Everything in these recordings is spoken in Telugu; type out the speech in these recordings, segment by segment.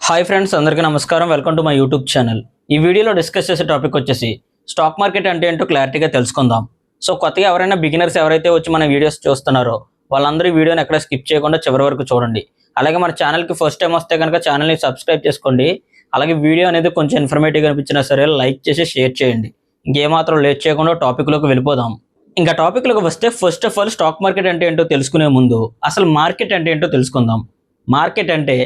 హాయ్ ఫ్రెండ్స్, అందరికీ నమస్కారం. Welcome to my YouTube channel. ఈ వీడియోలో డిస్కస్ చేసే టాపిక్ వచ్చేసి స్టాక్ మార్కెట్ అంటే ఏంటో క్లారిటీగా తెలుసుకుందాం. సో కొత్తగా ఎవరైనా బిగినర్స్ ఎవరైతే వచ్చి మన వీడియోస్ చూస్తున్నారో వాళ్ళందరూ ఈ వీడియోని ఎక్కడ స్కిప్ చేయకుండా చివరి వరకు చూడండి. అలాగే మన ఛానల్కి ఫస్ట్ టైం వస్తే కనుక ఛానల్ని సబ్స్క్రైబ్ చేసుకోండి. అలాగే వీడియో అనేది కొంచెం ఇన్ఫర్మేటివ్గా అనిపించినా సరే లైక్ చేసి షేర్ చేయండి. ఇంకేమాత్రం లేట్ చేయకుండా టాపిక్లోకి వెళ్ళిపోదాం. ఇంకా టాపిక్లోకి వస్తే first of all stock market అంటే ఏంటో తెలుసుకునే ముందు అసలు మార్కెట్ అంటే ఏంటో తెలుసుకుందాం. మార్కెట్ అంటే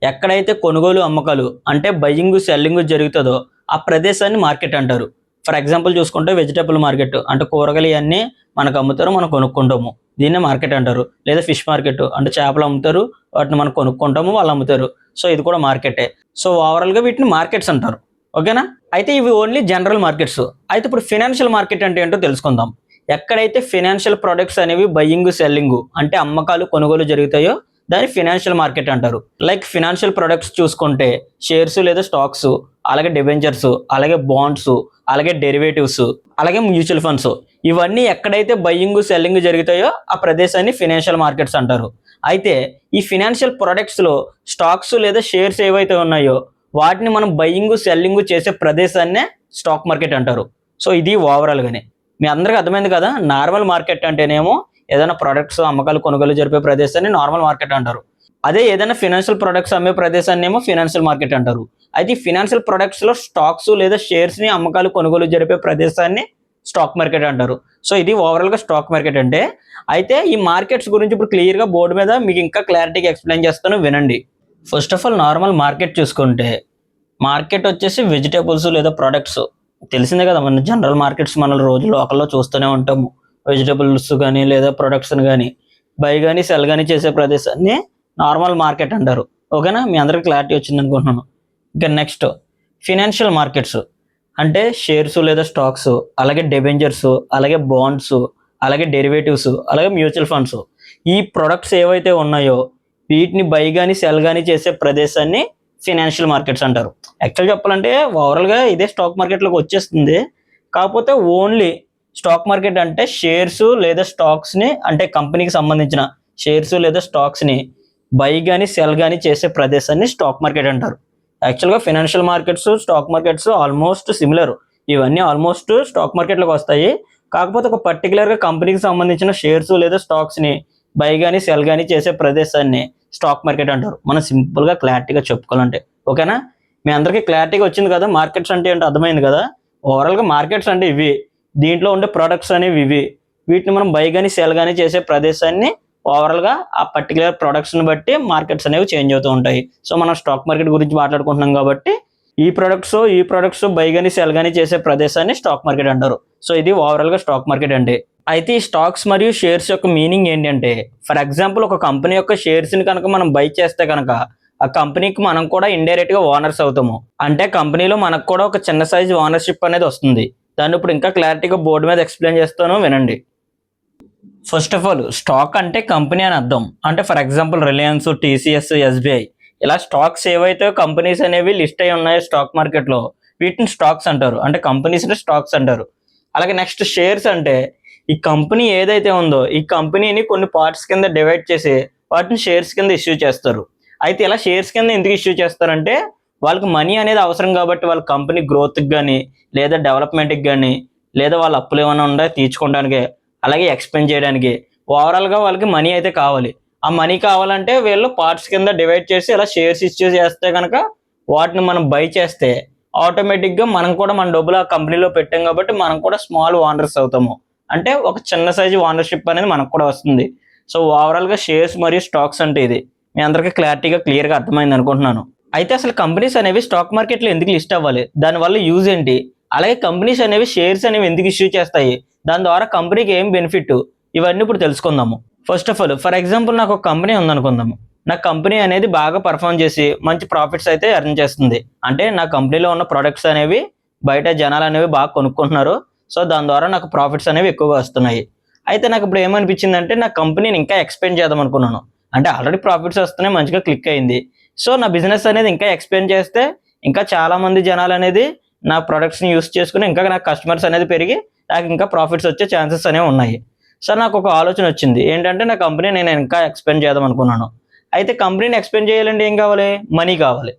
ఎక్కడైతే కొనుగోలు అమ్మకాలు అంటే బయ్యింగ్ సెల్లింగ్ జరుగుతుందో ఆ ప్రదేశాన్ని మార్కెట్ అంటారు. ఫర్ ఎగ్జాంపుల్ చూసుకుంటే వెజిటబుల్ మార్కెట్ అంటే కూరగాయలు అన్నీ మనకు అమ్ముతారు, మనం కొనుక్కుంటాము, దీన్నే మార్కెట్ అంటారు. లేదా ఫిష్ మార్కెట్ అంటే చేపలు అమ్ముతారు, వాటిని మనం కొనుక్కుంటాము, వాళ్ళు అమ్ముతారు. సో ఇది కూడా మార్కెటే. సో ఓవరాల్గా వీటిని మార్కెట్స్ అంటారు. ఓకేనా? అయితే ఇవి ఓన్లీ జనరల్ మార్కెట్స్. అయితే ఇప్పుడు ఫినాన్షియల్ మార్కెట్ అంటే ఏంటో తెలుసుకుందాం. ఎక్కడైతే ఫినాన్షియల్ ప్రొడక్ట్స్ అనేవి బయ్యింగ్ సెల్లింగ్ అంటే అమ్మకాలు కొనుగోలు జరుగుతాయో దాన్ని ఫినాన్షియల్ మార్కెట్ అంటారు. లైక్ ఫినాన్షియల్ ప్రొడక్ట్స్ చూసుకుంటే షేర్స్ లేదా స్టాక్స్, అలాగే డిబెంచర్స్, అలాగే బాండ్స్, అలాగే డెరివేటివ్స్, అలాగే మ్యూచువల్ ఫండ్స్, ఇవన్నీ ఎక్కడైతే బయ్యింగ్ సెల్లింగ్ జరుగుతాయో ఆ ప్రదేశాన్ని ఫినాన్షియల్ మార్కెట్స్ అంటారు. అయితే ఈ ఫినాన్షియల్ ప్రొడక్ట్స్లో స్టాక్స్ లేదా షేర్స్ ఏవైతే ఉన్నాయో వాటిని మనం బయ్యింగ్ సెల్లింగ్ చేసే ప్రదేశాన్నే స్టాక్ మార్కెట్ అంటారు. సో ఇది ఓవరాల్గానే మీ అందరికీ అర్థమైంది కదా. నార్మల్ మార్కెట్ అంటేనేమో ఏదైనా ప్రొడక్ట్స్ అమ్మకాలు కొనుగోలు జరిపే ప్రదేశాన్ని నార్మల్ మార్కెట్ అంటారు. అదే ఏదైనా ఫినాన్షియల్ ప్రొడక్ట్స్ అమ్మే ప్రదేశాన్ని ఏమో ఫినాన్షియల్ మార్కెట్ అంటారు. అయితే ఈ ఫినాన్షియల్ ప్రొడక్ట్స్లో స్టాక్స్ లేదా షేర్స్ని అమ్మకాలు కొనుగోలు జరిపే ప్రదేశాన్ని స్టాక్ మార్కెట్ అంటారు. సో ఇది ఓవరాల్గా స్టాక్ మార్కెట్ అంటే. అయితే ఈ మార్కెట్స్ గురించి ఇప్పుడు క్లియర్గా బోర్డు మీద మీకు ఇంకా క్లారిటీగా ఎక్స్ప్లెయిన్ చేస్తాను, వినండి. First of all normal market చూసుకుంటే మార్కెట్ వచ్చేసి వెజిటేబుల్స్ లేదా ప్రొడక్ట్స్ తెలిసిందే కదా. మన జనరల్ మార్కెట్స్ మన రోజు లోకల్లో చూస్తూనే ఉంటాము. వెజిటబుల్స్ కానీ లేదా ప్రొడక్ట్స్ని కానీ బై కానీ సెల్ కానీ చేసే ప్రదేశాన్ని నార్మల్ మార్కెట్ అంటారు. ఓకేనా? మీ అందరికీ క్లారిటీ వచ్చింది అనుకుంటున్నాను. ఇంకా నెక్స్ట్ ఫినాన్షియల్ మార్కెట్స్ అంటే షేర్స్ లేదా స్టాక్స్, అలాగే డిబెంచర్స్, అలాగే బాండ్స్, అలాగే డెరివేటివ్స్, అలాగే మ్యూచువల్ ఫండ్స్, ఈ ప్రొడక్ట్స్ ఏవైతే ఉన్నాయో వీటిని బై కానీ సెల్ కానీ చేసే ప్రదేశాన్ని ఫినాన్షియల్ మార్కెట్స్ అంటారు. యాక్చువల్ చెప్పాలంటే ఓవరాల్గా ఇదే స్టాక్ మార్కెట్లోకి వచ్చేస్తుంది. కాకపోతే ఓన్లీ స్టాక్ మార్కెట్ అంటే షేర్స్ లేదా స్టాక్స్ని అంటే కంపెనీకి సంబంధించిన షేర్స్ లేదా స్టాక్స్ని బై కానీ సెల్ కానీ చేసే ప్రదేశాన్ని స్టాక్ మార్కెట్ అంటారు. యాక్చువల్గా financial markets stock markets almost similar. ఇవన్నీ ఆల్మోస్ట్ స్టాక్ మార్కెట్లోకి వస్తాయి. కాకపోతే ఒక పర్టికులర్గా కంపెనీకి సంబంధించిన షేర్స్ లేదా స్టాక్స్ని బై కానీ సెల్ కానీ చేసే ప్రదేశాన్ని స్టాక్ మార్కెట్ అంటారు. మనం సింపుల్గా క్లారిటీగా చెప్పుకోవాలంటే. ఓకేనా? మీ అందరికీ క్లారిటీగా వచ్చింది కదా. మార్కెట్స్ అంటే ఏంటో అర్థమైంది కదా. ఓవరాల్గా మార్కెట్స్ అంటే ఇవి, దీంట్లో ఉండే ప్రొడక్ట్స్ అనేవి ఇవి, వీటిని మనం బై కానీ సెల్ కానీ చేసే ప్రదేశాన్ని ఓవరాల్గా ఆ పర్టికులర్ ప్రొడక్ట్స్ని బట్టి మార్కెట్స్ అనేవి చేంజ్ అవుతూ ఉంటాయి. సో మనం స్టాక్ మార్కెట్ గురించి మాట్లాడుకుంటున్నాం కాబట్టి ఈ ప్రొడక్ట్స్ బై కానీ సెల్ కానీ చేసే ప్రదేశాన్ని స్టాక్ మార్కెట్ అంటారు. సో ఇది ఓవరాల్గా స్టాక్ మార్కెట్ అంటే. అయితే ఈ స్టాక్స్ మరియు షేర్స్ యొక్క మీనింగ్ ఏంటంటే, ఫర్ ఎగ్జాంపుల్ ఒక కంపెనీ యొక్క షేర్స్ని కనుక మనం బై చేస్తే కనుక ఆ కంపెనీకి మనం కూడా ఇండైరెక్ట్గా ఓనర్స్ అవుతాము. అంటే కంపెనీలో మనకు కూడా ఒక చిన్న సైజ్ ఓనర్షిప్ అనేది వస్తుంది. దాన్ని ఇప్పుడు ఇంకా క్లారిటీగా బోర్డు మీద ఎక్స్ప్లెయిన్ చేస్తాను, వినండి. ఫస్ట్ ఆఫ్ ఆల్ స్టాక్ అంటే కంపెనీ అని అర్థం. అంటే for example Reliance, TCS, SBI ఇలా స్టాక్స్ ఏవైతే కంపెనీస్ అనేవి లిస్ట్ అయి ఉన్నాయో స్టాక్ మార్కెట్లో వీటిని స్టాక్స్ అంటారు. అంటే కంపెనీస్ని స్టాక్స్ అంటారు. అలాగే నెక్స్ట్ షేర్స్ అంటే ఈ కంపెనీ ఏదైతే ఉందో ఈ కంపెనీని కొన్ని పార్ట్స్ కింద డివైడ్ చేసి వాటిని షేర్స్ కింద ఇష్యూ చేస్తారు. అయితే ఇలా షేర్స్ కింద ఎందుకు ఇష్యూ చేస్తారంటే వాళ్ళకి మనీ అనేది అవసరం కాబట్టి, వాళ్ళ కంపెనీ గ్రోత్కి కానీ లేదా డెవలప్మెంట్కి కానీ లేదా వాళ్ళ అప్పులు ఏమైనా ఉంటే తీర్చుకోవడానికి, అలాగే ఎక్స్పెండ్ చేయడానికి ఓవరాల్గా వాళ్ళకి మనీ అయితే కావాలి. ఆ మనీ కావాలంటే వీళ్ళు పార్ట్స్ కింద డివైడ్ చేసి ఇలా షేర్స్ ఇష్యూ చేస్తే కనుక వాటిని మనం బై చేస్తే ఆటోమేటిక్గా మనం కూడా మన డబ్బులు ఆ కంపెనీలో పెట్టాం కాబట్టి మనం కూడా స్మాల్ ఓనర్స్ అవుతాము. అంటే ఒక చిన్న సైజు ఓనర్షిప్ అనేది మనకు కూడా వస్తుంది. సో ఓవరాల్గా షేర్స్ మరియు స్టాక్స్ అంటే ఇది మీ అందరికీ క్లియర్గా అర్థమైంది అనుకుంటున్నాను. అయితే అసలు కంపెనీస్ అనేవి స్టాక్ మార్కెట్లో ఎందుకు లిస్ట్ అవ్వాలి, దానివల్ల యూజ్ ఏంటి, అలాగే కంపెనీస్ అనేవి షేర్స్ అనేవి ఎందుకు ఇష్యూ చేస్తాయి, దాని ద్వారా కంపెనీకి ఏం బెనిఫిట్, ఇవన్నీ ఇప్పుడు తెలుసుకుందాము. First of all for example నాకు ఒక కంపెనీ ఉందనుకుందాము. నా కంపెనీ అనేది బాగా పర్ఫామ్ చేసి మంచి ప్రాఫిట్స్ అయితే ఎర్న్ చేస్తుంది. అంటే నా కంపెనీలో ఉన్న ప్రొడక్ట్స్ అనేవి బయట జనాలు అనేవి బాగా కొనుక్కుంటున్నారు. సో దాని ద్వారా నాకు ప్రాఫిట్స్ అనేవి ఎక్కువగా వస్తున్నాయి. అయితే నాకు ఇప్పుడు ఏమనిపించిందంటే నా కంపెనీని ఇంకా ఎక్స్పెండ్ చేద్దాం అనుకున్నాను. అంటే ఆల్రెడీ ప్రాఫిట్స్ వస్తున్నాయి, మంచిగా క్లిక్ అయింది. సో నా బిజినెస్ అనేది ఇంకా ఎక్స్పెండ్ చేస్తే ఇంకా చాలామంది జనాలు అనేది నా ప్రొడక్ట్స్ని యూస్ చేసుకుని ఇంకా నాకు కస్టమర్స్ అనేది పెరిగి నాకు ఇంకా ప్రాఫిట్స్ వచ్చే ఛాన్సెస్ అనేవి ఉన్నాయి. సో నాకు ఒక ఆలోచన వచ్చింది ఏంటంటే నా కంపెనీ నేను ఇంకా ఎక్స్పెండ్ చేద్దాం అనుకున్నాను. అయితే కంపెనీని ఎక్స్పెండ్ చేయాలంటే ఏం కావాలి, మనీ కావాలి.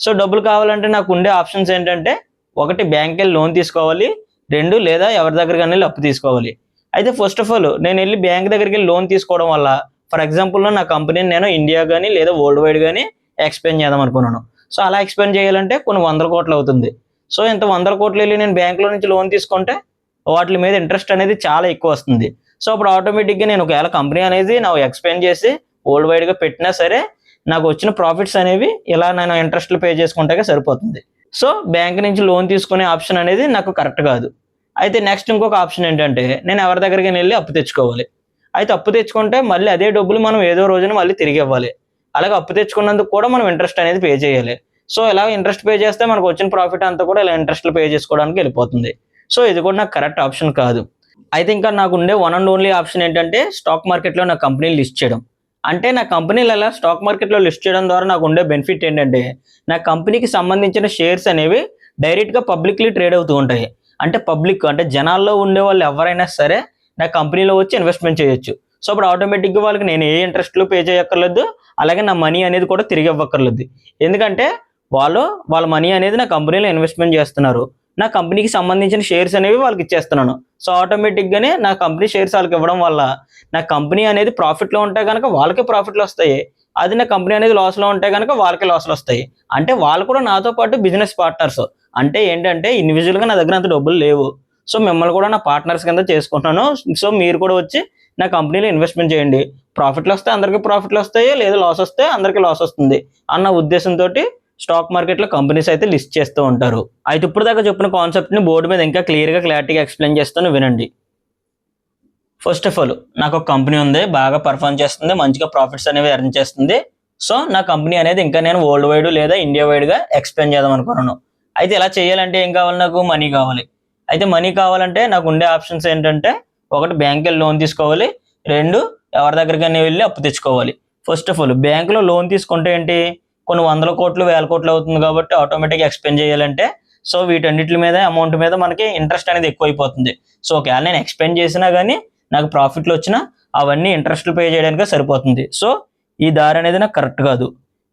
సో డబ్బులు కావాలంటే నాకు ఉండే ఆప్షన్స్ ఏంటంటే, ఒకటి బ్యాంక్‌కి వెళ్ళి లోన్ తీసుకోవాలి, 2 లేదా ఎవరి దగ్గరకైనా వెళ్ళి అప్పు తీసుకోవాలి. అయితే ఫస్ట్ ఆఫ్ ఆల్ నేను వెళ్ళి బ్యాంక్ దగ్గరికి వెళ్ళి లోన్ తీసుకోవడం వల్ల, ఫర్ ఎగ్జాంపుల్ నా కంపెనీని నేను ఇండియా గాని లేదా వరల్డ్ వైడ్ గాని ఎక్స్పాండ్ చేద్దాం అనుకున్నాను. సో అలా ఎక్స్పాండ్ చేయాలంటే కొన్ని వందల కోట్లు అవుతుంది. సో ఇంత వందల కోట్లు వెళ్ళి నేను బ్యాంక్‌లో నుంచి లోన్ తీసుకుంటే వాటి మీద ఇంట్రెస్ట్ అనేది చాలా ఎక్కువ వస్తుంది. సో అప్పుడు ఆటోమేటిక్‌గా నేను ఒకవేళ కంపెనీ అనేది నా ఎక్స్పాండ్ చేసి వరల్డ్ వైడ్‌గా పెట్టినా సరే, నాకు వచ్చిన ప్రాఫిట్స్ అనేవి ఇలా నేను ఇంట్రెస్ట్‌లు పే చేసుకుంటే సరిపోతుంది. సో బ్యాంక్ నుంచి లోన్ తీసుకునే ఆప్షన్ అనేది నాకు కరెక్ట్ కాదు. అయితే నెక్స్ట్ ఇంకొక ఆప్షన్ ఏంటంటే, నేను ఎవరి దగ్గరికైనా వెళ్లి అప్పు తెచ్చుకోవాలి. అయితే అప్పు తెచ్చుకుంటే మళ్ళీ అదే డబ్బులు మనం ఏదో రోజున మళ్ళీ తిరిగి ఇవ్వాలి. అలాగే అప్పు తెచ్చుకున్నందుకు కూడా మనం ఇంట్రెస్ట్ అనేది పే చేయాలి. సో ఇలా ఇంట్రెస్ట్ పే చేస్తే మనకు వచ్చిన ప్రాఫిట్ అంతా కూడా ఇలా ఇంట్రెస్ట్‌లు పే చేసుకోవడానికి వెళ్ళిపోతుంది. సో ఇది కూడా నాకు కరెక్ట్ ఆప్షన్ కాదు. అయితే ఇంకా నాకు ఉండే వన్ అండ్ ఓన్లీ ఆప్షన్ ఏంటంటే, స్టాక్ మార్కెట్‌లో నా కంపెనీని లిస్ట్ చేయడం. అంటే నా కంపెనీలు అలా స్టాక్ మార్కెట్‌లో లిస్ట్ చేయడం ద్వారా నాకు ఉండే బెనిఫిట్ ఏంటంటే, నా కంపెనీకి సంబంధించిన షేర్స్ అనేవి డైరెక్ట్‌గా పబ్లిక్‌లీ ట్రేడ్ అవుతూ ఉంటాయి. అంటే పబ్లిక్ అంటే జనాల్లో ఉండేవాళ్ళు ఎవరైనా సరే నా కంపెనీలో వచ్చి ఇన్వెస్ట్‌మెంట్ చేయొచ్చు. సో అప్పుడు ఆటోమేటిక్‌గా వాళ్ళకి నేను ఏ ఇంట్రెస్ట్‌లు పే చేయక్కర్లేదు. అలాగే నా మనీ అనేది కూడా తిరిగి ఇవ్వక్కర్లేదు. ఎందుకంటే వాళ్ళ మనీ అనేది నా కంపెనీలో ఇన్వెస్ట్‌మెంట్ చేస్తున్నారు. నా కంపెనీకి సంబంధించిన షేర్స్ అనేవి వాళ్ళకి ఇచ్చేస్తున్నాను. సో ఆటోమేటిక్‌గానే నా కంపెనీ షేర్స్ వాళ్ళకి ఇవ్వడం వల్ల నా కంపెనీ అనేది ప్రాఫిట్‌లో ఉంటే గనక వాళ్ళకే ప్రాఫిట్‌లు వస్తాయి. అది నా కంపెనీ అనేది లాస్‌లో ఉంటే గనక వాళ్ళకే లాస్‌లు వస్తాయి. అంటే వాళ్ళు కూడా నాతో పాటు బిజినెస్ పార్ట్నర్స్. అంటే ఏంటంటే ఇండివిడ్యువల్‌గా నా దగ్గర అంత డబ్బులు లేవు. సో మిమ్మల్ని కూడా నా పార్ట్నర్స్ కింద చేసుకుంటున్నాను. సో మీరు కూడా వచ్చి నా కంపెనీలో ఇన్వెస్ట్‌మెంట్ చేయండి. ప్రాఫిట్‌లు వస్తే అందరికీ ప్రాఫిట్‌లు వస్తాయి. లేదా లాస్ వస్తే అందరికీ లాస్ వస్తుంది అన్న ఉద్దేశంతోటి స్టాక్ మార్కెట్‌లో కంపెనీస్ అయితే లిస్ట్ చేస్తూ ఉంటారు. అయితే ఇప్పటిదాకా చెప్పిన కాన్సెప్ట్‌ని బోర్డ్ మీద ఇంకా క్లియర్‌గా ఎక్స్‌ప్లెయిన్ చేస్తాను వినండి. ఫస్ట్ ఆఫ్ ఆల్ నాకు ఒక కంపెనీ ఉంది. బాగా పెర్ఫార్మ్ చేస్తుంది. మంచిగా ప్రాఫిట్స్ అనేవి ఎర్న్ చేస్తుంది. సో నా కంపెనీ అనేది ఇంకా నేను వరల్డ్ వైడ్ లేదా ఇండియా వైడ్‌గా ఎక్స్‌పాండ్ చేద్దాం అనుకున్నాను. అయితే ఇలా చేయాలంటే ఏం కావాలి, నాకు మనీ కావాలి. అయితే మనీ కావాలంటే నాకు ఉండే ఆప్షన్స్ ఏంటంటే, ఒకటి బ్యాంక్‌కెళ్ళి లోన్ తీసుకోవాలి. 2 ఎవరి దగ్గరికైనా వెళ్లి అప్పు తెచ్చుకోవాలి. ఫస్ట్ ఆఫ్ ఆల్ బ్యాంక్‌లో లోన్ తీసుకుంటే ఏంటి, కొన్ని వందల కోట్లు, వేల కోట్లు అవుతుంది కాబట్టి ఆటోమేటిక్‌గా ఎక్స్‌పాండ్ చేయాలంటే, సో వీటన్నిటి మీద అమౌంట్ మీద మనకి ఇంట్రెస్ట్ అనేది ఎక్కువైపోతుంది. సో ఒకవేళ నేను ఎక్స్‌పాండ్ చేసినా గానీ నాకు ప్రాఫిట్‌లు వచ్చినా అవన్నీ ఇంట్రెస్ట్‌లు పే చేయడానికే సరిపోతుంది. సో ఈ దారి అనేది నాకు కరెక్ట్ కాదు.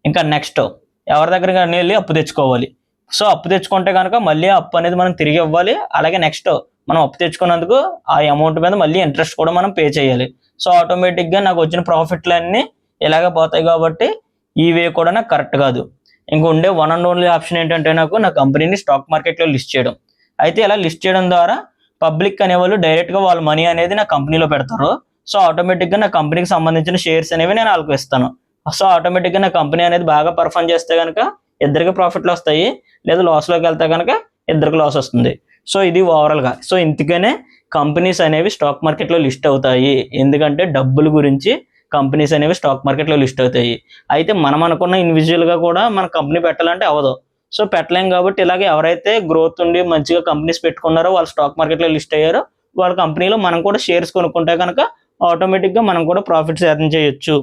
ఇంకా నెక్స్ట్ ఎవరి దగ్గరికైనా వెళ్లి అప్పు తెచ్చుకోవాలి. సో అప్పు తెచ్చుకుంటే గనక మళ్ళీ ఆ అప్పు అనేది మనం తిరిగి ఇవ్వాలి. అలాగే నెక్స్ట్ మనం అప్పు తెచ్చుకున్నందుకు ఆ అమౌంట్ మీద మళ్ళీ ఇంట్రెస్ట్ కూడా మనం పే చేయాలి. సో ఆటోమేటిక్‌గా నాకు వచ్చిన ప్రాఫిట్‌లన్నీ ఇలాగే పోతాయి కాబట్టి ఈ వే కూడా నాకు కరెక్ట్ కాదు. ఇంక ఉండే వన్ అండ్ ఓన్లీ ఆప్షన్ ఏంటంటే, నాకు నా కంపెనీని స్టాక్ మార్కెట్‌లో లిస్ట్ చేయడం. అయితే ఇలా లిస్ట్ చేయడం ద్వారా పబ్లిక్ అనేవాళ్ళు డైరెక్ట్‌గా వాళ్ళ మనీ అనేది నా కంపెనీలో పెడతారు. సో ఆటోమేటిక్‌గా నా కంపెనీకి సంబంధించిన షేర్స్ అనేవి నేను ఆళ్ళకి ఇస్తాను. సో ఆటోమేటిక్‌గా నా కంపెనీ అనేది బాగా పెర్ఫార్మ్ చేస్తే గనక ఇద్దరికి ప్రాఫిట్‌లు వస్తాయి. లేదా లాస్‌లోకి వెళ్తే గనక ఇద్దరికి లాస్ వస్తుంది. సో ఇది ఓవరాల్‌గా. సో ఇందుకనే కంపెనీస్ అనేవి స్టాక్ మార్కెట్‌లో లిస్ట్ అవుతాయి. ఎందుకంటే డబ్బుల గురించి కంపెనీస్ అనేవి స్టాక్ మార్కెట్‌లో లిస్ట్ అవుతాయి. అయితే మనం అనుకున్న ఇండివిడ్యువల్‌గా కూడా మన కంపెనీ పెట్టాలంటే అవ్వదు. సో పెట్టలేం కాబట్టి ఇలాగే ఎవరైతే గ్రోత్ ఉండి మంచిగా కంపెనీస్ పెట్టుకున్నారో వాళ్ళు స్టాక్ మార్కెట్‌లో లిస్ట్ అయ్యారో వాళ్ళ కంపెనీలో మనం కూడా షేర్స్ కొనుక్కుంటే కనుక ఆటోమేటిక్‌గా మనం కూడా ప్రాఫిట్స్ ఎర్న్ చేయొచ్చు.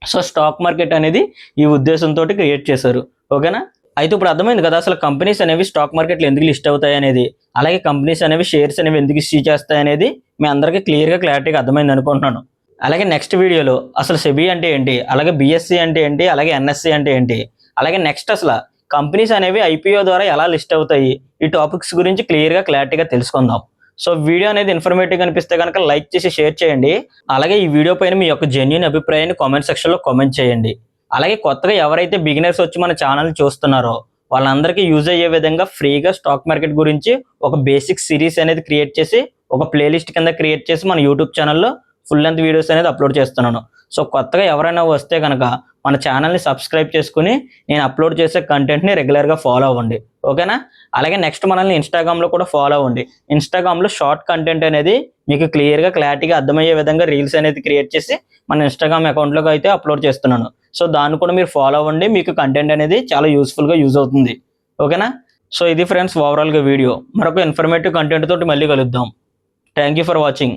సో స్టాక్ మార్కెట్ అనేది ఈ ఉద్దేశంతోటి క్రియేట్ చేశారు. ఓకేనా? అయితే ఇప్పుడు అర్థమైంది కదా అసలు కంపెనీస్ అనేవి స్టాక్ మార్కెట్‌లో ఎందుకు లిస్ట్ అవుతాయి అనేది. అలాగే కంపెనీస్ అనేవి షేర్స్ అనేవి ఎందుకు ఇష్యూ చేస్తాయి అనేది మీ అందరికీ క్లియర్‌గా అర్థమైంది అనుకుంటున్నాను. అలాగే నెక్స్ట్ వీడియోలో అసలు సెబీ అంటే ఏంటి, అలాగే బీఎస్సీ అంటే ఏంటి, అలాగే ఎన్ఎస్సీ అంటే ఏంటి, అలాగే నెక్స్ట్ అసలు కంపెనీస్ అనేవి ఐపీఓ ద్వారా ఎలా లిస్ట్ అవుతాయి, ఈ టాపిక్స్ గురించి క్లారిటీగా తెలుసుకుందాం. సో వీడియో అనేది ఇన్ఫర్మేటివ్‌గా అనిపిస్తే గనక లైక్ చేసి షేర్ చేయండి. అలాగే ఈ వీడియో పైన మీ యొక్క జెన్యూన్ అభిప్రాయాన్ని కామెంట్ సెక్షన్‌లో కామెంట్ చేయండి. అలాగే కొత్తగా ఎవరైతే బిగినర్స్ వచ్చి మన ఛానల్‌ని చూస్తున్నారో వాళ్ళందరికీ యూజ్ అయ్యే విధంగా ఫ్రీగా స్టాక్ మార్కెట్ గురించి ఒక బేసిక్ సిరీస్ అనేది క్రియేట్ చేసి, ఒక ప్లేలిస్ట్ కింద క్రియేట్ చేసి మన యూట్యూబ్ ఛానల్‌లో ఫుల్ లెంత్ వీడియోస్ అనేది అప్లోడ్ చేస్తున్నాను. సో కొత్తగా ఎవరైనా వస్తే కనుక మన ఛానల్‌ని సబ్స్క్రైబ్ చేసుకుని నేను అప్లోడ్ చేసే కంటెంట్‌ని రెగ్యులర్‌గా ఫాలో అవ్వండి. ఓకేనా? అలాగే నెక్స్ట్ మనల్ని ఇన్‌స్టాగ్రామ్‌లో కూడా ఫాలో అవ్వండి. ఇన్‌స్టాగ్రామ్‌లో షార్ట్ కంటెంట్ అనేది మీకు క్లారిటీగా అర్థమయ్యే విధంగా రీల్స్ అనేది క్రియేట్ చేసి మన ఇన్‌స్టాగ్రామ్ అకౌంట్‌లోకి అయితే అప్లోడ్ చేస్తున్నాను. సో దాన్ని కూడా మీరు ఫాలో అవ్వండి. మీకు కంటెంట్ అనేది చాలా యూజ్‌ఫుల్‌గా యూజ్ అవుతుంది. ఓకేనా? సో ఇది ఫ్రెండ్స్ ఓవరాల్‌గా వీడియో. మరొక ఇన్ఫర్మేటివ్ కంటెంట్ తోటి మళ్ళీ కలుద్దాం. Thank you for watching.